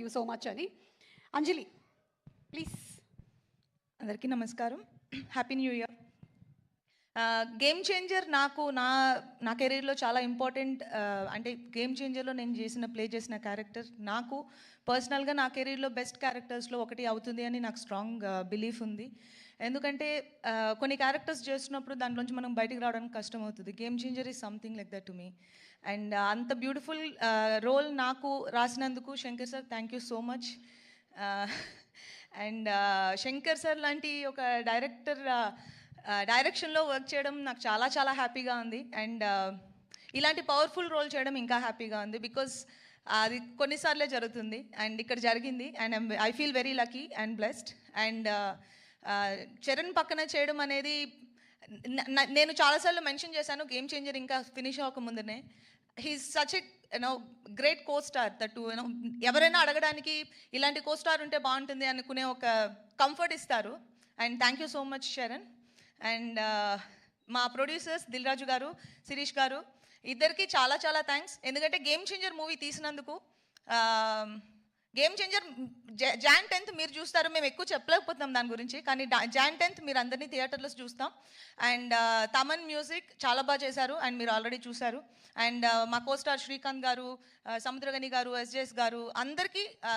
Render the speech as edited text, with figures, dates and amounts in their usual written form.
Him so much అని. అంజలి please. అందరికీ నమస్కారం, happy new year. Game changer నాకు నా కెరీర్లో చాలా ఇంపార్టెంట్. అంటే గేమ్ చేంజర్లో నేను ప్లే చేసిన క్యారెక్టర్ నాకు పర్సనల్గా నా కెరీర్లో బెస్ట్ క్యారెక్టర్స్లో ఒకటి అవుతుంది అని నాకు స్ట్రాంగ్ బిలీఫ్ ఉంది. ఎందుకంటే కొన్ని క్యారెక్టర్స్ చేస్తున్నప్పుడు దాంట్లోంచి మనం బయటికి రావడానికి కష్టం అవుతుంది. Game changer is something like that to me. And అంత బ్యూటిఫుల్ రోల్ నాకు రాసినందుకు Shankar sir thank you so much. And Shankar sir లాంటి ఒక డైరెక్షన్లో వర్క్ చేయడం నాకు చాలా చాలా హ్యాపీగా ఉంది. అండ్ ఇలాంటి పవర్ఫుల్ రోల్ చేయడం ఇంకా హ్యాపీగా ఉంది. బికాజ్ అది కొన్నిసార్లే జరుగుతుంది అండ్ ఇక్కడ జరిగింది. And I feel very lucky and blessed. And Charan పక్కన చేయడం అనేది నేను చాలాసార్లు మెన్షన్ చేశాను గేమ్ చేంజర్ ఇంకా ఫినిష్ అవ్వకముందునే. He is such a great co star that ఎవరైనా అడగడానికి ఇలాంటి కో స్టార్ ఉంటే బాగుంటుంది అనుకునే ఒక కంఫర్ట్ ఇస్తారు. And thank you so much Charan. And మా ప్రొడ్యూసర్స్ దిల్ రాజు గారు, శిరీష్ గారు ఇద్దరికి చాలా చాలా థ్యాంక్స్. ఎందుకంటే గేమ్ చేంజర్ మూవీ తీసినందుకు. గేమ్ చేంజర్ Jan 10th మీరు చూస్తారు, మేము ఎక్కువ చెప్పలేకపోతున్నాం దాని గురించి, కానీ Jan 10th మీరు అందరినీ థియేటర్లో చూస్తాం. అండ్ తమన్ మ్యూజిక్ చాలా బాగా చేశారు అండ్ మీరు ఆల్రెడీ చూశారు. అండ్ మా కోస్టార్ శ్రీకాంత్ గారు, సముద్రగని గారు, SJS గారు అందరికీ